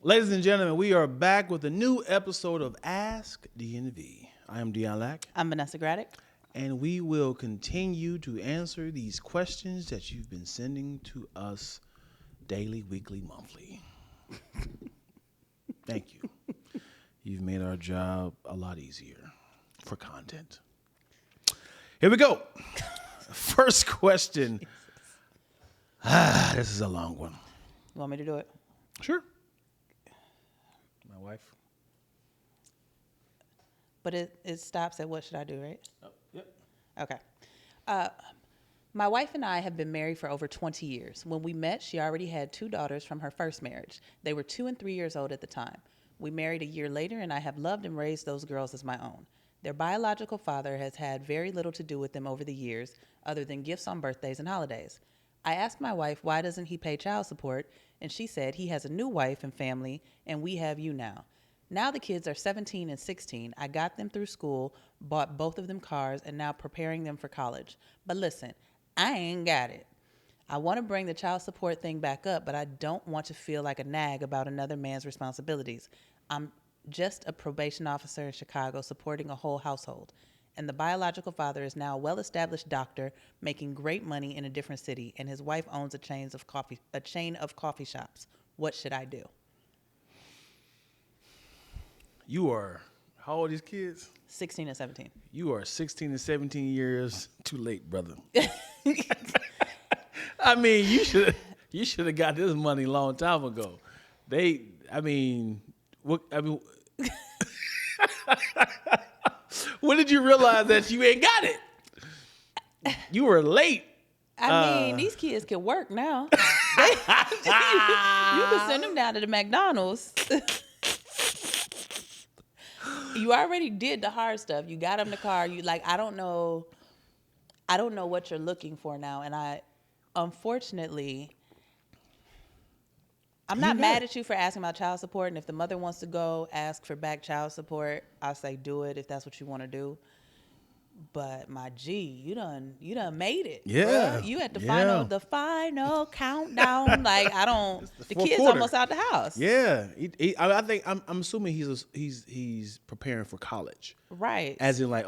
Ladies and gentlemen, we are back with a new episode of Ask DNV. I am Dion Lack, I'm Vanessa Graddick. and we will continue to answer these questions that you've been sending to us daily, weekly, monthly. Thank you. You've made our job a lot easier for content. Here we go. First question. This is a long one. You want me to do it? Sure. My wife. But it stops at what should I do, right? Oh, yep. Okay. My wife and I have been married for over 20 years. When we met, she already had 2 daughters from her first marriage. They were 2 and 3 years old at the time. We married a year later, and I have loved and raised those girls as my own. Their biological father has had very little to do with them over the years, other than gifts on birthdays and holidays. I asked my wife, why doesn't he pay child support? And she said, he has a new wife and family, and we have you now. Now the kids are 17 and 16. I got them through school, bought both of them cars, and now preparing them for college. But listen, I ain't got it. I want to bring the child support thing back up, but I don't want to feel like a nag about another man's responsibilities. I'm just a probation officer in Chicago supporting a whole household. And the biological father is now a well-established doctor making great money in a different city, and his wife owns a chain of coffee shops. What should I do? You are, how old are these kids? 16 and 17. You are 16 and 17 years too late, brother. I mean, you should have got this money a long time ago. When did you realize that you ain't got it? You were late. I mean, these kids can work now. You can send them down to the McDonald's. You already did the hard stuff. You got them the car. I don't know what you're looking for now. And unfortunately, I'm not mad at you for asking about child support. And if the mother wants to go ask for back child support, I'll say do it if that's what you want to do. But my G, you done made it. Yeah. Bruh. You at the Yeah. final countdown. The kids quarter. almost out the house. Yeah, I think I'm assuming he's preparing for college, Right. as in here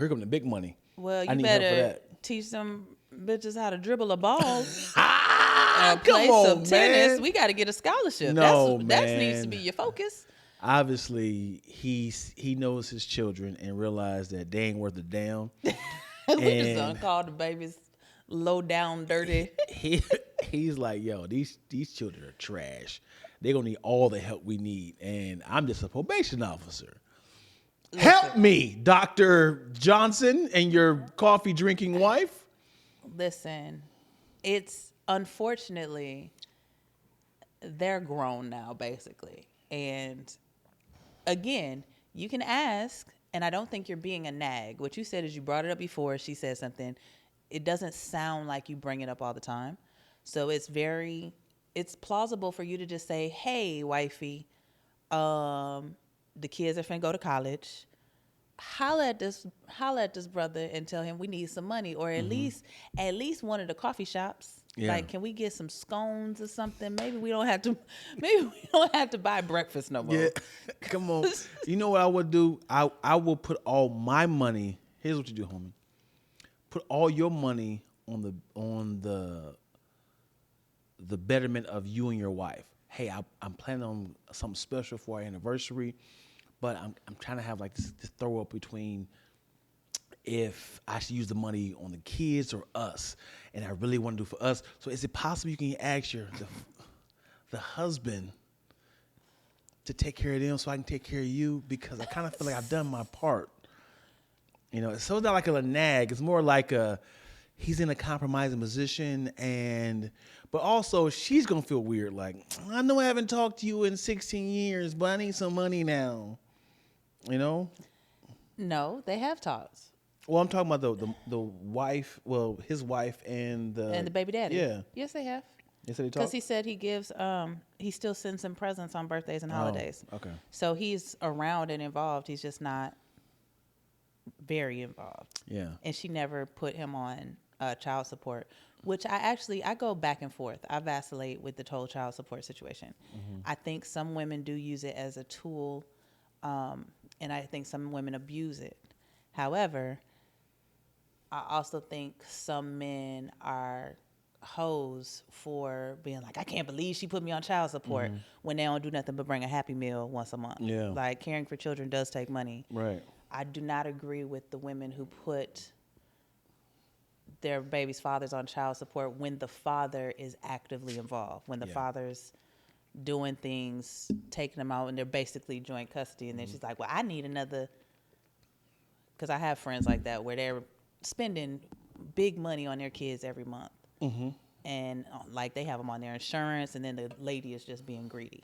come the big money. Well, I you need help for better that. teach them bitches how to dribble a ball. Come Play on, some tennis. man. We got to get a scholarship. No, That needs to man. be your focus. Obviously, he knows his children and realized that they ain't worth a damn. We just And- done called the babies low down, dirty. He's like, yo, these children are trash. They're gonna need all the help we need, and I'm just a probation officer. Help me, Dr. Johnson and your coffee drinking wife. Listen, it's unfortunately they're grown now, basically. And again, you can ask, and I don't think you're being a nag. What you said is you brought it up before. She said something. It doesn't sound like you bring it up all the time. So it's plausible for you to just say, hey, wifey, the kids are finna go to college. Holla at this brother and tell him we need some money, or at least one of the coffee shops. Yeah. Like, can we get some scones or something? Maybe we don't have to buy breakfast no more. Yeah, come on. You know what I would do? I will put all my money. Here's what you do, homie. Put all your money on the betterment of you and your wife. Hey, I'm planning on something special for our anniversary, but I'm trying to have like this throw up between if I should use the money on the kids or us, and I really want to do for us. So is it possible you can ask the husband to take care of them so I can take care of you? Because I kind of feel like I've done my part. So it's not like a nag. It's more like he's in a compromising position, but also she's gonna feel weird. Like, I know I haven't talked to you in 16 years, but I need some money now. No, they have talks. Well, I'm talking about the wife. Well, his wife and the baby daddy. Yeah. Yes, they have. They said they Because talked. he said he gives, he still sends him presents on birthdays and holidays. Okay. So he's around and involved. He's just not very involved. Yeah. And she never put him on child support. which I go back and forth. I vacillate with the whole child support situation. I think some women do use it as a tool, and I think some women abuse it. However, I also think some men are hoes for being like, I can't believe she put me on child support when they don't do nothing but bring a Happy Meal once a month. Yeah. Like, caring for children does take money. Right. I do not agree with the women who put their baby's fathers on child support when the father is actively involved, when the father's doing things, taking them out, and they're basically joint custody. And then she's like, well, I need another, because I have friends like that where they're spending big money on their kids every month. And like they have them on their insurance, and then the lady is just being greedy.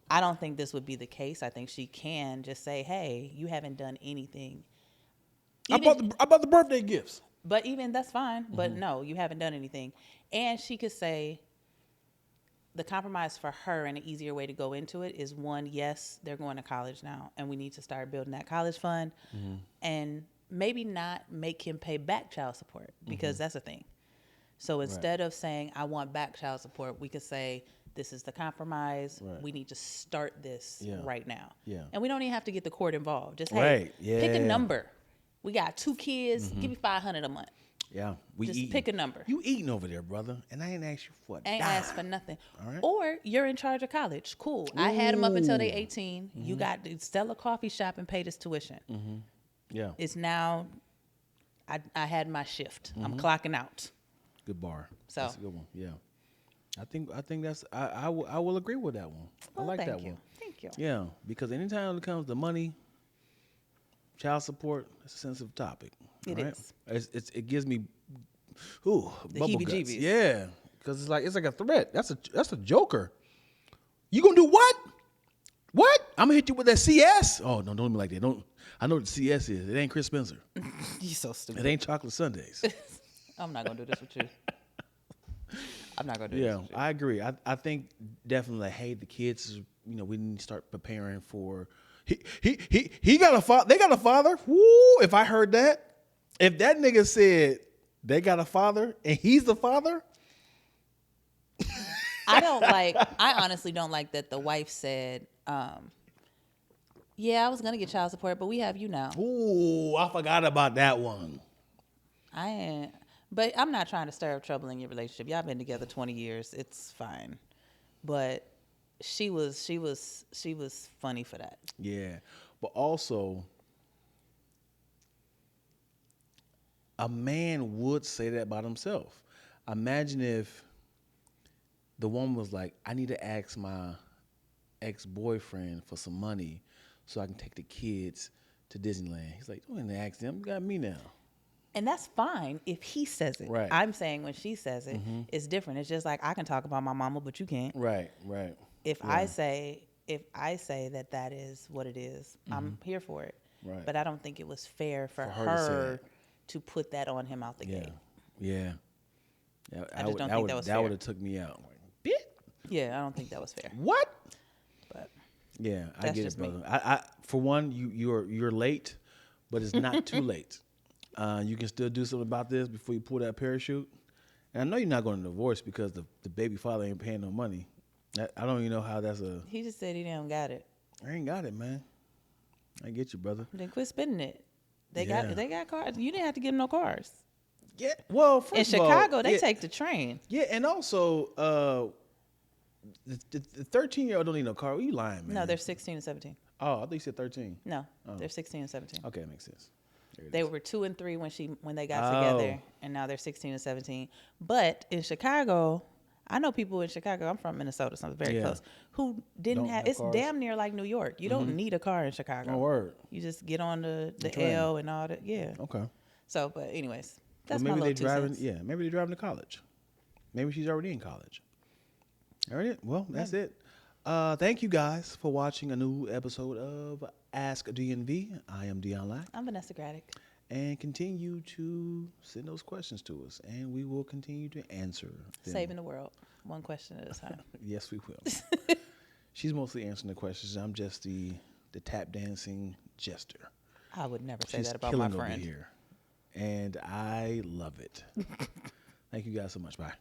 I don't think this would be the case. I think she can just say, hey, you haven't done anything. I bought the birthday gifts. But even that's fine. But no, you haven't done anything. And she could say the compromise for her and an easier way to go into it is, one, yes, they're going to college now, and we need to start building that college fund. And maybe not make him pay back child support, because that's a thing. So instead of saying, I want back child support, we could say, this is the compromise. Right. We need to start this right now. Yeah. And we don't even have to get the court involved. Just, Right. hey, pick a number. We got 2 kids. Give me $500 a month. Yeah. Just pick a number. You eating over there, brother. And I ain't asked you for Ain't asked for nothing. All right. Or you're in charge of college. Cool. I had them up until they 18. You got to sell a coffee shop and pay this tuition. Yeah. It's now, I had my shift. I'm clocking out. Good bar. So. That's a good one. Yeah. I think that's I will agree with that one. Well, I like thank that you. one. Thank you. Yeah, because anytime it comes to money, child support, it's a sensitive topic. It is. is. It gives me The bubble guts. heebie-jeebies. Yeah, because it's like a threat. That's a joker. You gonna do what? What? I'm gonna hit you with that CS. Oh no, don't be like that. Don't. I know what the CS is. It ain't Chris Spencer. You're so stupid. It ain't chocolate sundaes. I'm not going to do this with you. I'm not going to do this with you. I agree. I think definitely, like, hey, the kids, we need to start preparing for. He got a father. They got a father. Woo! If I heard that, if that nigga said they got a father and he's the father, I honestly don't like that the wife said, yeah, I was going to get child support, but we have you now. ooh, I forgot about that one. I ain't. But I'm not trying to stir up trouble in your relationship. Y'all been together 20 years. It's fine. But she was funny for that. Yeah, but also, a man would say that about himself. Imagine if the woman was like, I need to ask my ex-boyfriend for some money so I can take the kids to Disneyland. He's like, don't even ask them. You got me now. And that's fine if he says it. Right. I'm saying when she says it, it's different. It's just like, I can talk about my mama, but you can't. Right. If I say that is what it is, I'm here for it. Right. But I don't think it was fair for her to say her it. to put that on him out the gate. Yeah. I just don't think that was fair. That would have took me out. Like, Yeah, I don't think that was fair. what? But Yeah, I that's get it, just me. brother. I for one, you're late, but it's not too late. You can still do something about this before you pull that parachute. And I know you're not going to divorce because the baby father ain't paying no money. I don't even know how that's a. He just said he didn't got it. I ain't got it, man. I get you, brother. Then quit spending it. They Yeah. got cars. You didn't have to give them no cars. Yeah. Well, In first of all, Chicago, they yeah, take the train. Yeah, and also, the 13-year-old don't need no car. What you lying, man? No, they're 16 and 17. Oh, I thought you said 13. No, they're 16 and 17. Okay, that makes sense. There it They is. were 2 and 3 when they got together, and now they're 16 and 17. But in Chicago, I know people in Chicago. I'm from Minnesota, so I'm very close. Who didn't Don't have? have It's cars. damn near like New York. You don't need a car in Chicago. Oh, word. You just get on the train. L and all that. Yeah. Okay. So, but anyways, that's Well, my maybe little they 2 driving. cents. Yeah, maybe they're driving to college. Maybe she's already in college. All right. Well, that's it. Thank you guys for watching a new episode of Ask DNV. I am Dion Lack, I'm Vanessa Graddick. and continue to send those questions to us, and we will continue to answer them. Saving the world, one question at a time. Yes, we will. She's mostly answering the questions. I'm just the tap dancing jester. I would never say She's that about my killing over friend. here, and I love it. Thank you guys so much. Bye.